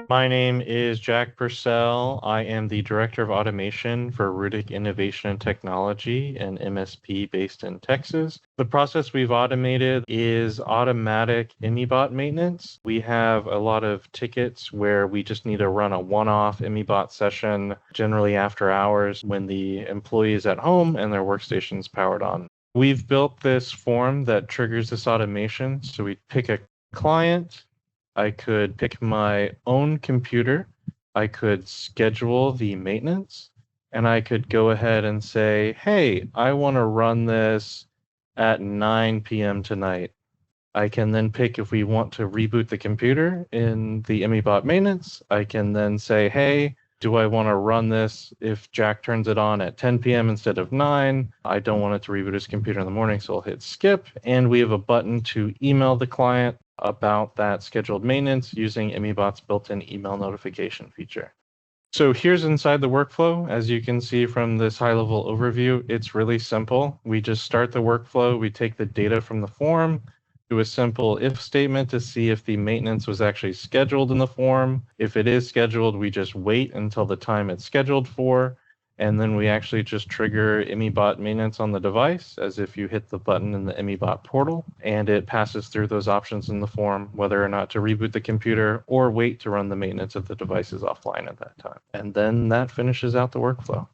My name is Jack Purcell. I am the Director of Automation for Rudic Innovation and Technology, an MSP based in Texas. The process we've automated is automatic ImmyBot maintenance. We have a lot of tickets where we just need to run a one-off ImmyBot session, generally after hours when the employee is at home and their workstation's powered on. We've built this form that triggers this automation. So we pick a client. I could pick my own computer, I could schedule the maintenance, and I could go ahead and say, hey, I want to run this at 9 p.m. tonight. I can then pick if we want to reboot the computer in the ImmyBot maintenance. I can then say, hey, do I want to run this if Jack turns it on at 10 p.m. instead of 9? I don't want it to reboot his computer in the morning, so I'll hit skip. And we have a button to email the client about that scheduled maintenance using ImmyBot's built-in email notification feature. So here's inside the workflow. As you can see from this high-level overview, it's really simple. We just start the workflow. We take the data from the form, do a simple if statement to see if the maintenance was actually scheduled in the form. If it is scheduled, we just wait until the time it's scheduled for. And then we actually just trigger ImmyBot maintenance on the device as if you hit the button in the ImmyBot portal, and it passes through those options in the form, whether or not to reboot the computer or wait to run the maintenance if the device is offline at that time. And then that finishes out the workflow.